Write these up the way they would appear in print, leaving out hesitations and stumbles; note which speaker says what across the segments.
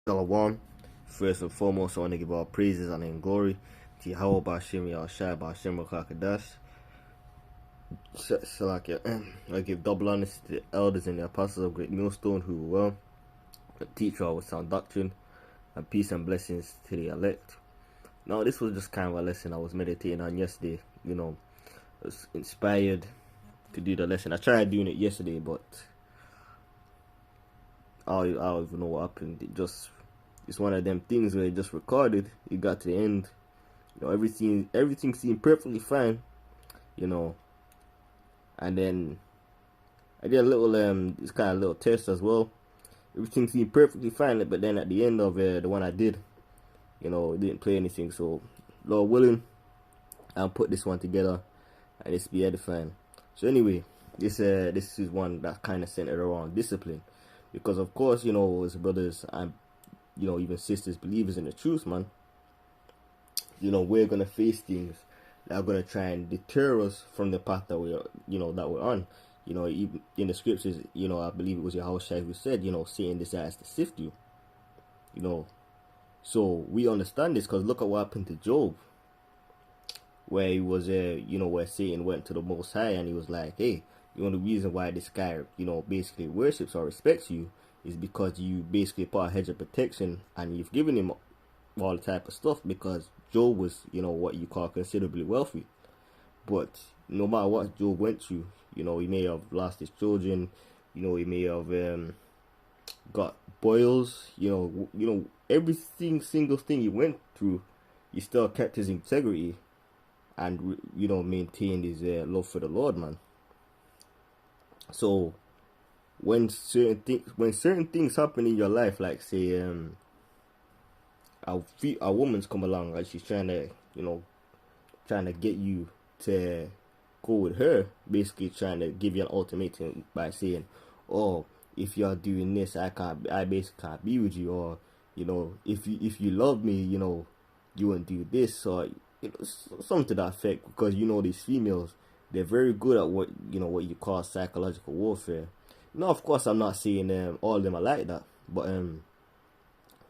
Speaker 1: Shalom. First and foremost, I want to give all praises and glory to Yahweh Bashim Yahshai Bashim Rakakadash. Salakia. I give double honors to the elders and the apostles of Great Millstone who were well, the teacher with sound doctrine, and peace and blessings to the elect. Now, this was just kind of a lesson I was meditating on yesterday. I was inspired to do the lesson. I tried doing it yesterday, but I don't even know what happened. It's one of them things where it just recorded. It got to the end. Everything seemed perfectly fine. And then I did a little this kind of little test as well. Everything seemed perfectly fine, but then at the end of the one I did, it didn't play anything. So, Lord willing, I'll put this one together and it's be edifying. So anyway, this is one that kind of centered around discipline, because of course, as brothers and even sisters, believers in the truth, man, we're gonna face things that are gonna try and deter us from the path that we're on. Even in the scriptures, I believe it was Yahushua who said, Satan desires to sift you. So we understand this because look at what happened to Job, where he was where Satan went to the Most High and he was like, hey, the reason why this guy, basically worships or respects you is because you basically put a hedge of protection and you've given him all type of stuff, because Job was, what you call considerably wealthy. But no matter what Job went through, he may have lost his children, he may have got boils, every single thing he went through, he still kept his integrity and, maintained his love for the Lord, man. So when certain things happen in your life, like say a woman's come along and she's trying to get you to go with her, basically trying to give you an ultimatum by saying, oh, if you're doing this, I basically can't be with you, or if you love me, you wouldn't do this, or something to that effect. Because these females, they're very good at what you call psychological warfare. Of course, I'm not saying all of them are like that, but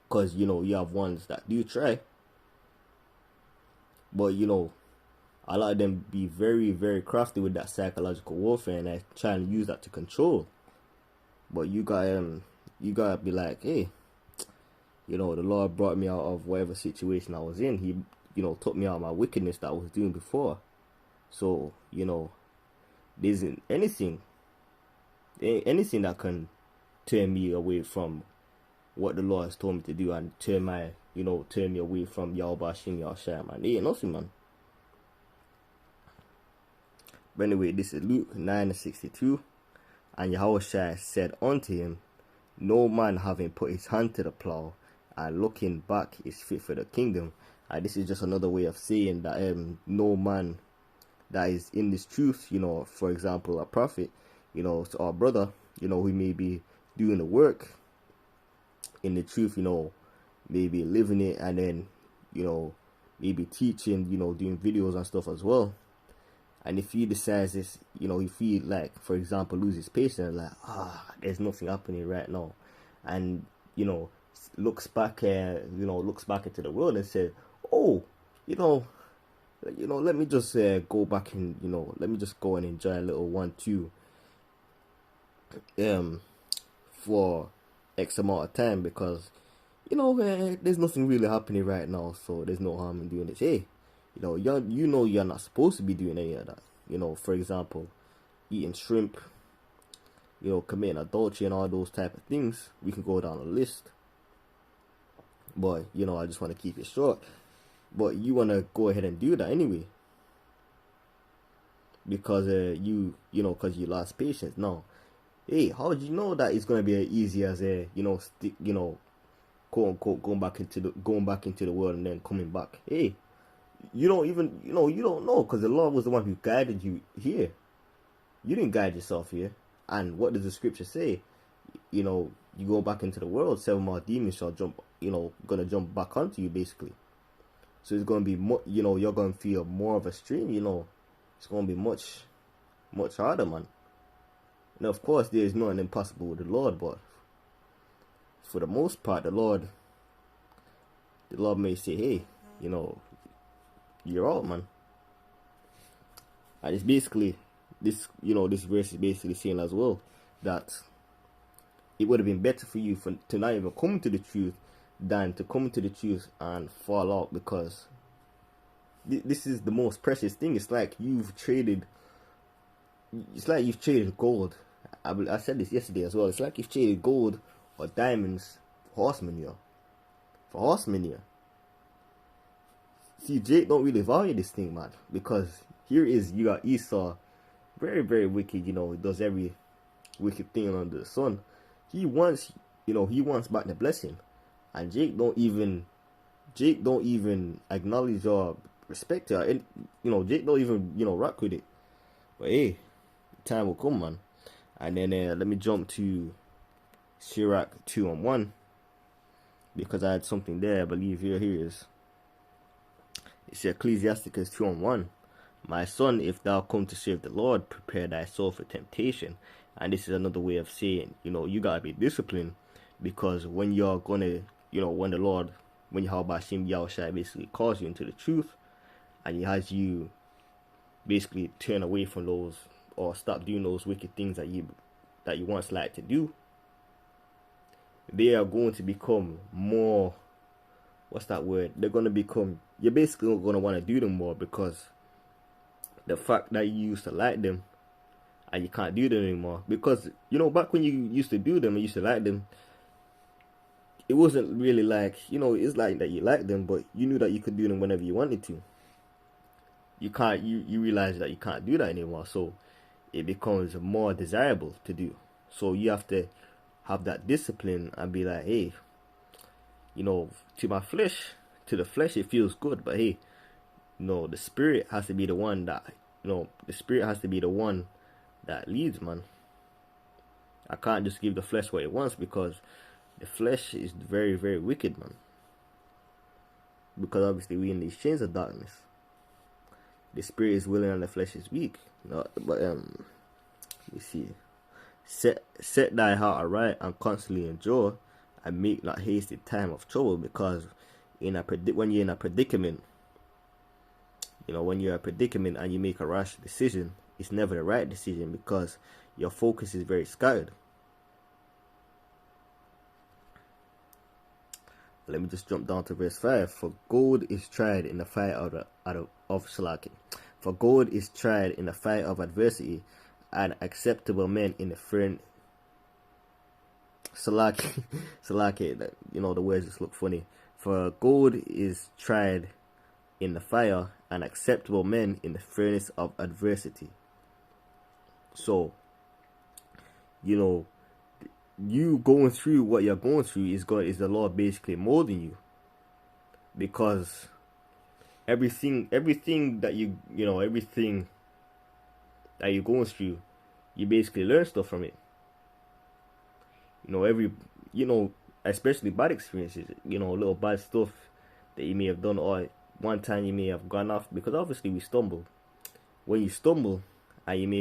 Speaker 1: because you have ones that do try, but a lot of them be very, very crafty with that psychological warfare, and I try and use that to control. But you gotta be like, hey, the Lord brought me out of whatever situation I was in. He took me out of my wickedness that I was doing before. So there isn't anything that can turn me away from what the Lord has told me to do and turn me away from Yahweh Shin Yahshai, man. There ain't nothing, man. But anyway, this is Luke 9:62. And Yahushua said unto him, no man having put his hand to the plow and looking back is fit for the kingdom. And this is just another way of saying that no man that is in this truth, for example, a prophet, to our brother, who may be doing the work in the truth, maybe living it, and then, maybe teaching, doing videos and stuff as well. And if he decides this, if he, like, for example, loses patience, like, there's nothing happening right now, and, looks back into the world and says, oh, let me just go back and, let me just go and enjoy a little 1-2 for X amount of time, because, there's nothing really happening right now, so there's no harm in doing this. Hey, you're not supposed to be doing any of that. For example, eating shrimp, committing adultery and all those type of things. We can go down a list. But, I just want to keep it short. But you want to go ahead and do that anyway. Because because you lost patience. Now, hey, how did you know that it's going to be as easy as, quote unquote, going back into the world and then coming back? Hey, you don't know, because the Lord was the one who guided you here. You didn't guide yourself here. And what does the scripture say? You go back into the world, 7 more demons shall gonna jump back onto you, basically. So it's gonna be more, you're gonna feel more of a strain. It's gonna be much harder, man. And of course, there is nothing impossible with the Lord, but for the most part, the Lord the Lord may say, hey, you're out, man. And it's basically this verse is basically saying as well that it would have been better for you to not even come to the truth than to come to the truth and fall out, because this is the most precious thing. It's like you've traded gold. I said this yesterday as well. It's like you've traded gold or diamonds for horsemen. See, Jake don't really value this thing, man, because here is you got Esau, very, very wicked. He does every wicked thing under the sun. He wants back the blessing, and Jake don't even acknowledge or respect it. And Jake don't even rock with it. But hey, time will come, man. And then let me jump to Sirach 2:1, because I had something there. I believe here is. It's Ecclesiasticus 2:1. My son, if thou come to serve the Lord, prepare thy soul for temptation. And this is another way of saying, you gotta be disciplined, because when you're gonna, when Yahweh Yahushua basically calls you into the truth, and he has you basically turn away from those or stop doing those wicked things that you once liked to do, they are going to become more, what's that word? You're basically going to want to do them more, because the fact that you used to like them and you can't do them anymore. Because, back when you used to do them and used to like them, it wasn't really like, it's like that you liked them, but you knew that you could do them whenever you wanted to. You realize that you can't do that anymore, so it becomes more desirable to do. So you have to have that discipline and be like, hey, to the flesh it feels good, but hey, the spirit has to be the one that leads, man. I can't just give the flesh what it wants, because the flesh is very, very wicked, man. Because obviously we in these chains of darkness. The spirit is willing and the flesh is weak. But let me see. Set thy heart aright and constantly endure, and make not haste in time of trouble. Because when you're in a predicament, when you're in a predicament and you make a rash decision, it's never the right decision, because your focus is very scattered. Let me just jump down to verse 5. For gold is tried in the fire For gold is tried in the fire of adversity, and acceptable men in the furnace. Salaki, the words just look funny. For gold is tried in the fire, and acceptable men in the furnace of adversity. So, you going through what you're going through is the Lord basically molding you, because everything that everything that you're going through, you basically learn stuff from it. Especially bad experiences, little bad stuff that you may have done, or one time you may have gone off, because obviously we stumble. When you stumble and you may